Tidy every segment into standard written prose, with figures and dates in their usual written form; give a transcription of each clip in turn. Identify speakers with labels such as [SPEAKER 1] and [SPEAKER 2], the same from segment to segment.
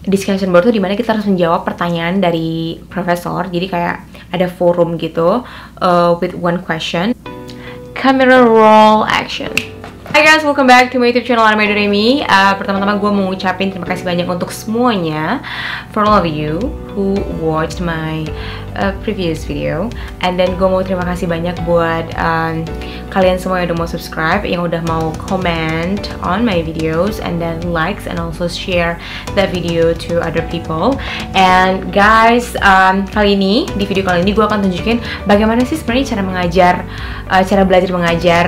[SPEAKER 1] discussion board tuh dimana kita harus menjawab pertanyaan dari profesor. Jadi kayak ada forum gitu with one question. Camera roll action. Hi guys, welcome back to my YouTube channel Anime Doremi. Pertama-tama gue mau ngucapin terima kasih banyak untuk semuanya, for all of you who watched my previous video. And then gue mau terima kasih banyak buat kalian semua yang udah mau subscribe, yang udah mau comment on my videos, and then likes and also share that video to other people. And guys, kali ini, di video kali ini gue akan tunjukin bagaimana sih sebenarnya cara belajar mengajar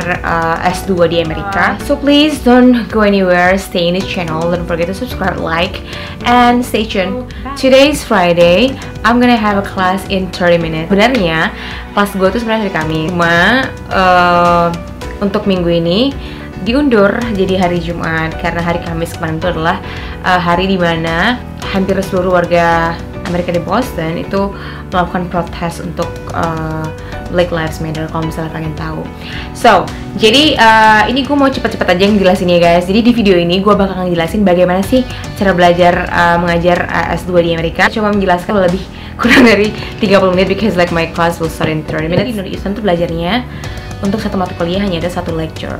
[SPEAKER 1] S2 di Amerika. So please don't go anywhere, stay in this channel, don't forget to subscribe, like, and stay tuned. Today's Friday, I'm gonna have a class in 30 minutes. Sebenarnya kelas gue tuh sebenarnya hari Kamis, cuma untuk minggu ini diundur jadi hari Jumat karena hari Kamis kemarin itu adalah hari dimana hampir seluruh warga Amerika di Boston itu melakukan protes untuk Black Lives Matter, kalau misalnya kalian tahu. So, jadi ini gue mau cepet-cepet aja ngejelasin ya guys. Jadi di video ini gue bakal ngejelasin bagaimana sih cara belajar mengajar S2 di Amerika. Coba menjelaskan lebih kurang dari 30 menit because like my class will start in 30 minutes. Di Indonesia tuh belajarnya untuk satu mata kuliah hanya ada satu lecture.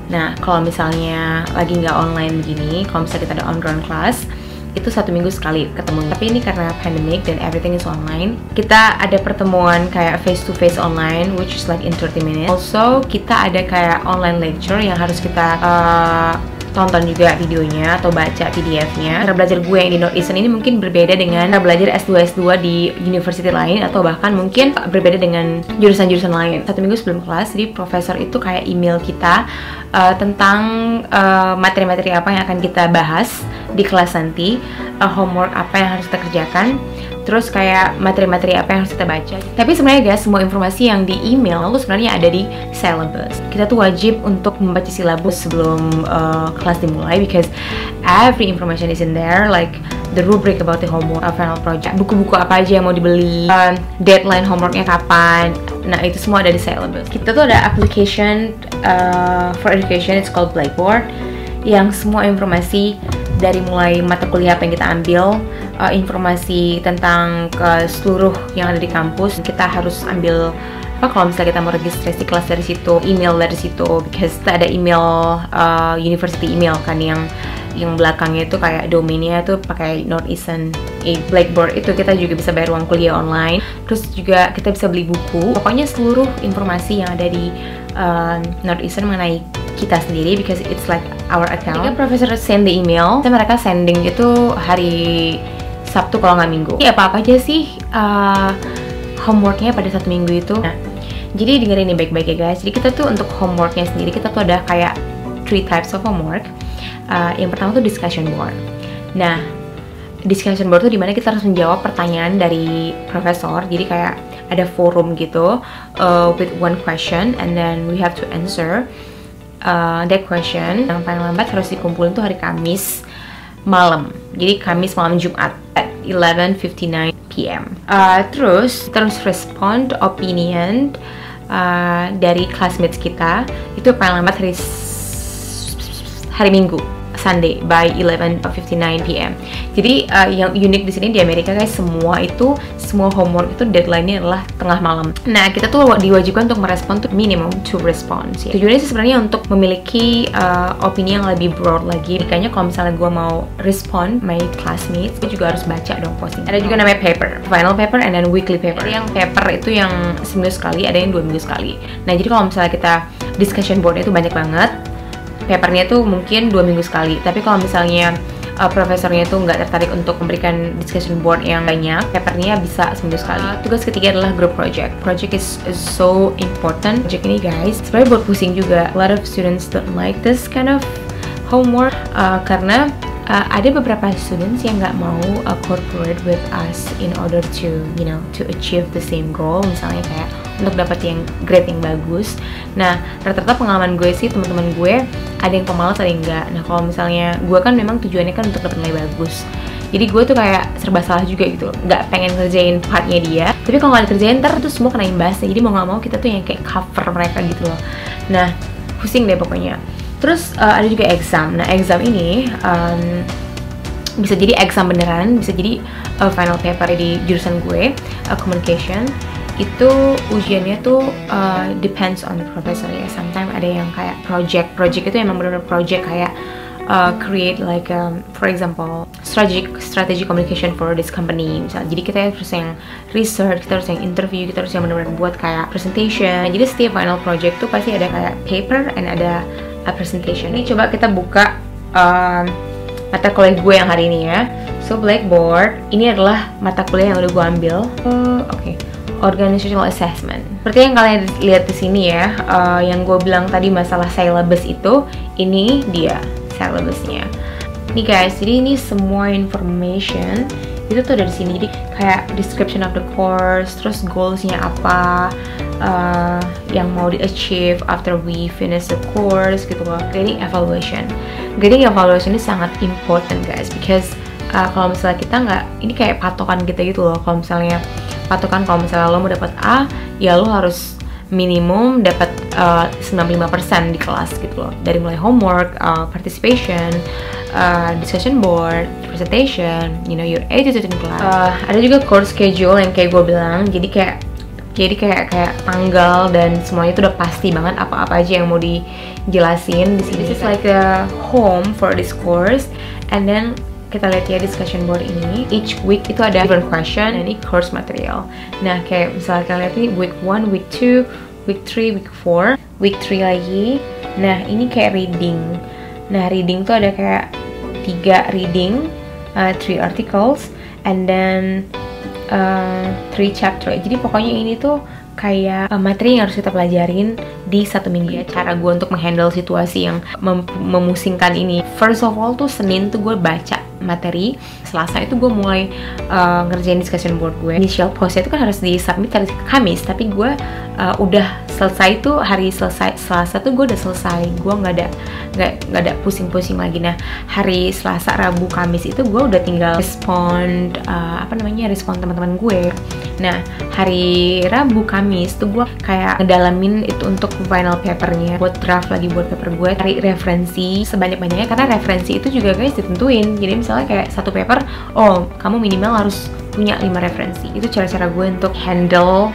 [SPEAKER 1] Nah, kalau misalnya lagi nggak online begini, kalau misalnya kita ada on-ground class, itu 1 minggu sekali ketemu. Tapi ini karena pandemic dan everything is online, kita ada pertemuan kayak face to face online which is like in 30 minutes. Also kita ada kayak online lecture yang harus kita tonton juga videonya atau baca PDF-nya. Cara belajar gue yang di Northeastern ini mungkin berbeda dengan cara belajar S2 di university lain, atau bahkan mungkin berbeda dengan jurusan-jurusan lain. 1 minggu sebelum kelas, jadi profesor itu kayak email kita tentang materi-materi apa yang akan kita bahas di kelas nanti, homework apa yang harus kita kerjakan, terus kayak materi-materi apa yang harus kita baca. Tapi sebenarnya guys, semua informasi yang di email itu sebenarnya ada di syllabus. Kita tuh wajib untuk membaca syllabus sebelum kelas dimulai because every information is in there, like the rubric about the homework, final project, buku-buku apa aja yang mau dibeli, deadline homeworknya kapan. Nah, itu semua ada di syllabus. Kita tuh ada application for education, it's called Blackboard, yang semua informasi dari mulai mata kuliah apa yang kita ambil, informasi tentang ke seluruh yang ada di kampus, kita harus ambil kalau misalnya kita mau registrasi kelas dari situ, email dari situ, because kita ada email university email kan yang belakangnya itu kayak domainnya tuh pakai Northeastern. Blackboard itu kita juga bisa bayar uang kuliah online, terus juga kita bisa beli buku. Pokoknya seluruh informasi yang ada di Northeastern mengenai kita sendiri, because it's like our account. Ketika profesor send the email, mereka sending itu hari Sabtu kalau nggak Minggu. Jadi apa aja sih homeworknya pada 1 minggu itu. Nah, jadi dengerin ini baik-baik ya guys. Jadi kita tuh untuk homeworknya sendiri, kita tuh ada kayak 3 types of homework. Yang pertama tuh discussion board. Nah, discussion board tuh dimana kita harus menjawab pertanyaan dari profesor. Jadi kayak ada forum gitu with one question, and then we have to answer that question. Yang paling lambat harus dikumpulin tuh hari Kamis malam. Jadi Kamis malam Jumat at 11:59 PM. Terus respond opinion dari classmates kita itu paling lambat hari Minggu, Sunday by 11:59 PM. Jadi yang unik di sini di Amerika guys, semua homework itu deadline-nya adalah tengah malam. Nah, kita tuh diwajibkan untuk merespon tuh minimum 2 response. Ya. Tujuannya sih sebenarnya untuk memiliki opini yang lebih broad lagi. Kayaknya kalau misalnya gue mau respond my classmates, gue juga harus baca dong posting. Ada juga namanya paper, final paper and then weekly paper. Ada yang paper itu yang seminggu sekali, ada yang 2 minggu sekali. Nah, jadi kalau misalnya kita discussion board-nya itu banyak banget, papernya tuh mungkin 2 minggu sekali. Tapi kalau misalnya profesornya tuh nggak tertarik untuk memberikan discussion board yang banyak, papernya bisa seminggu sekali. Tugas ketiga adalah group project. Project is so important. Project ini guys sebenarnya buat pusing juga. A lot of students don't like this kind of homework karena ada beberapa students yang nggak mau cooperate with us in order to achieve the same goal, misalnya kayak untuk dapat yang grade yang bagus. Nah, rata-rata pengalaman gue sih, teman-teman gue ada yang pemalas, ada yang enggak. Nah, kalau misalnya gue kan memang tujuannya kan untuk dapat nilai bagus, jadi gue tuh kayak serba salah juga gitu, nggak pengen ngerjain partnya dia, tapi kalau nggak dikerjain ntar tuh semua kena imbasnya. Jadi mau nggak mau kita tuh yang kayak cover mereka gitu loh. Nah, pusing deh pokoknya. Terus ada juga exam. Nah, exam ini bisa jadi exam beneran, bisa jadi final paper di jurusan gue, communication. Itu ujiannya tuh depends on the professor ya. Sometimes ada yang kayak project itu emang benar-benar project kayak create like for example strategic communication for this company misalnya. Jadi kita harus yang research, kita harus yang interview, kita harus yang benar-benar buat kayak presentation. Jadi setiap final project tuh pasti ada kayak paper and ada presentation. Ini coba kita buka mata kuliah gue yang hari ini ya. So Blackboard ini adalah mata kuliah yang udah gue ambil. Oke. Organizational assessment. Seperti yang kalian lihat di sini ya, yang gue bilang tadi masalah syllabus itu, ini dia syllabusnya. Nih guys, jadi ini semua information itu tuh dari sini. Jadi kayak description of the course, terus goalsnya apa, yang mau di achieve after we finish the course gitu loh. Grading evaluation ini sangat important guys, because kalau misalnya kita nggak, ini kayak patokan kita gitu loh. Kalau misalnya lo mau dapat A, ya lo harus minimum dapat 95% di kelas gitu loh. Dari mulai homework, participation, discussion board, presentation, you know, your attitude in class. Ada juga course schedule yang kayak gue bilang. Jadi kayak tanggal dan semuanya itu udah pasti banget apa-apa aja yang mau dijelasin di sini. This is like a home for this course, and then kita lihat ya discussion board ini. Each week itu ada different question, and ini course material. Nah, kayak misalnya kalian lihat ini week 1, week 2, week 3, week 4, week 3 lagi. Nah, ini kayak reading. Nah, reading tuh ada kayak 3 reading, 3 articles, and then 3 chapter. Jadi pokoknya ini tuh kayak materi yang harus kita pelajarin di 1 minggu ya. Cara gue untuk menghandle situasi yang memusingkan ini, first of all tuh Senin tuh gue baca materi, Selasa itu gue mulai ngerjain discussion board gue. Initial postnya itu kan harus di submit hari Kamis, tapi gue udah selesai tuh hari Selasa tuh gue udah selesai. Gue nggak ada pusing-pusing lagi. Nah, hari Selasa, Rabu, Kamis itu gue udah tinggal respon teman-teman gue. Nah, hari Rabu, Kamis tuh gue kayak ngedalamin itu untuk final papernya, buat draft lagi buat paper gue, cari referensi sebanyak-banyaknya, karena referensi itu juga guys ditentuin. Jadi misalnya kayak satu paper, oh kamu minimal harus punya 5 referensi. Itu cara-cara gue untuk handle,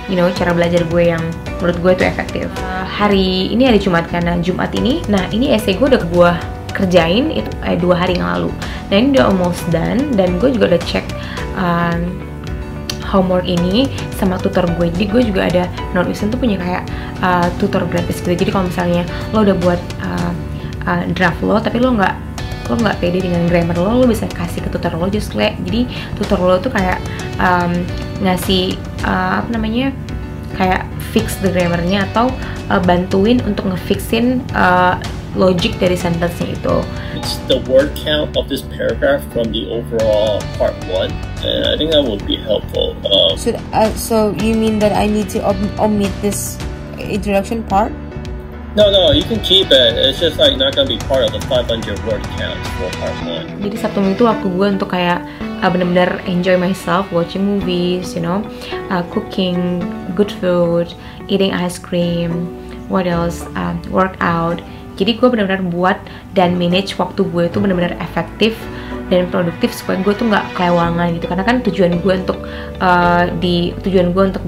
[SPEAKER 1] you know, cara belajar gue yang menurut gue itu efektif. Hari ini hari Jumat, karena Jumat ini, nah ini essay gue udah gue kerjain itu 2 hari yang lalu. Nah ini udah almost done, dan gue juga udah cek homework ini sama tutor gue. Jadi gue juga ada, Norwegian tuh punya kayak tutor gratis gitu. Jadi kalau misalnya lo udah buat draft lo, tapi lo nggak pede dengan grammar lo bisa kasih ke tutor lo. Jadi tutor lo tuh kayak ngasih kayak fix the grammarnya, atau bantuin untuk ngefixin logic dari sentence-nya itu.
[SPEAKER 2] It's the word count of this paragraph from the overall part 1, and I think that would be helpful.
[SPEAKER 3] So you mean that I need to omit this introduction part?
[SPEAKER 2] No, you can keep it. It's just like not gonna be part of the 500 word count for part 1.
[SPEAKER 1] Jadi Sabtu itu waktu gue untuk kayak bener-bener enjoy myself, watching movies, you know, cooking good food, eating ice cream, what else, workout. Jadi gue benar-benar buat dan manage waktu gue itu benar-benar efektif dan produktif, supaya gue tuh nggak kelewangan gitu. Karena kan tujuan gue untuk di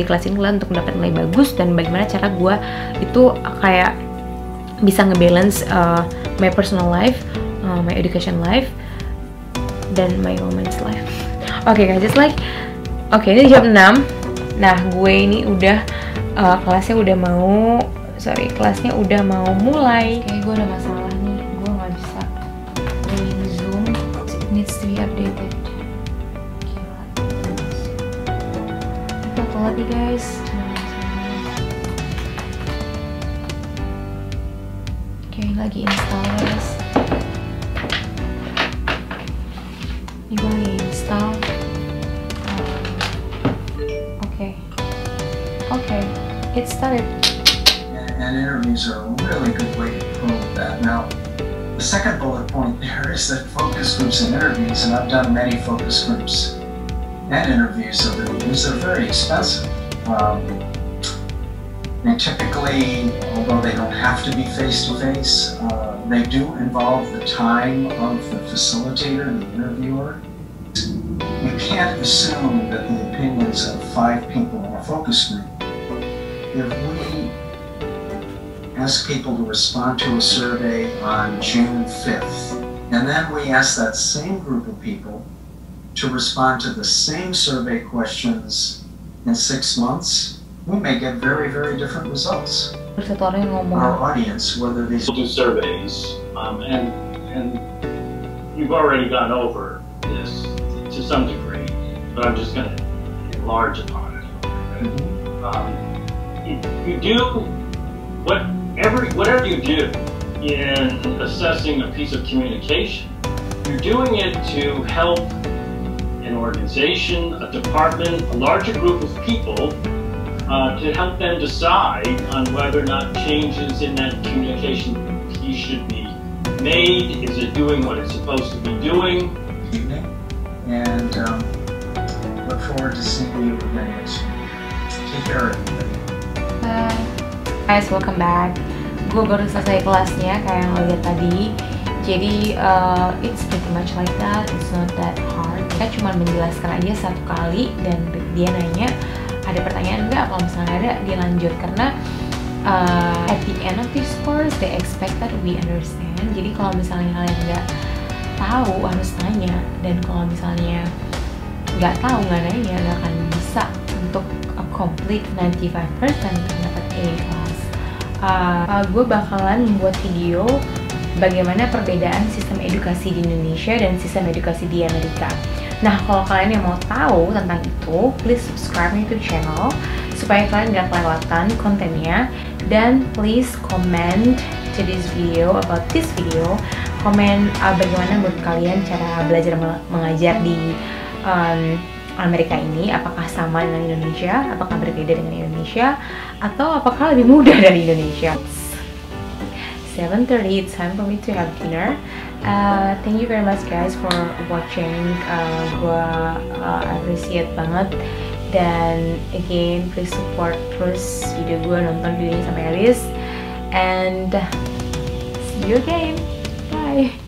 [SPEAKER 1] kelas ini adalah untuk mendapat nilai bagus, dan bagaimana cara gue itu kayak bisa ngebalance my personal life, my education life, dan my romance life. Oke guys, just like ini jam 6. Nah, gue ini udah kelasnya udah mau mulai. Kayak gue ada masalah nih, gue nggak bisa join Zoom. It needs to be updated. Gila. Kita telat nih guys. Oke, lagi install guys. Ini gue lagi install. Okay, it started.
[SPEAKER 4] And interviews are a really good way to prove that. Now, the second bullet point there is that focus groups and interviews, and I've done many focus groups and interviews over the years, they're very expensive. And typically, although they don't have to be face-to-face, they do involve the time of the facilitator, the interviewer. You can't assume that the opinions of 5 people in a focus group, if we ask people to respond to a survey on June 5th, and then we ask that same group of people to respond to the same survey questions in 6 months, we may get very, very different resuls. Our audience, whether these
[SPEAKER 2] do surveys, and you've already gone over this to some degree, but I'm just going to enlarge upon it. You do whatever you do in assessing a piece of communication, you're doing it to help an organization, a department, a larger group of people, to help them decide on whether or not changes in that communication piece should be made. Is it doing what it's supposed to be doing?
[SPEAKER 4] Evening, and look forward to seeing you again next week. Take care, everybody.
[SPEAKER 1] Guys, welcome back. Gue baru selesai kelasnya kayak yang lo lihat tadi. Jadi it's pretty much like that. It's not that hard. Kita cuma menjelaskan aja 1 kali dan dia nanya ada pertanyaan nggak, kalau misalnya ada dia lanjut, karena at the end of this course they expect that we understand. Jadi kalau misalnya kalian nggak tahu harus tanya, dan kalau misalnya nggak tahu nggak nanya nggak akan bisa untuk complete 95% untuk dapat A class. Gue bakalan membuat video bagaimana perbedaan sistem edukasi di Indonesia dan sistem edukasi di Amerika. Nah, kalau kalian yang mau tahu tentang itu, please subscribe to the channel supaya kalian gak kelewatan kontennya, dan please comment to this video, about this video. Komen bagaimana menurut kalian cara belajar mengajar di Amerika ini, apakah sama dengan Indonesia, apakah berbeda dengan Indonesia, atau apakah lebih mudah dari Indonesia. 7:30, it's time for me to have dinner. Thank you very much guys for watching. Gue appreciate banget, dan again please support terus video gue, nonton videonya sampai habis, and see you again. Bye.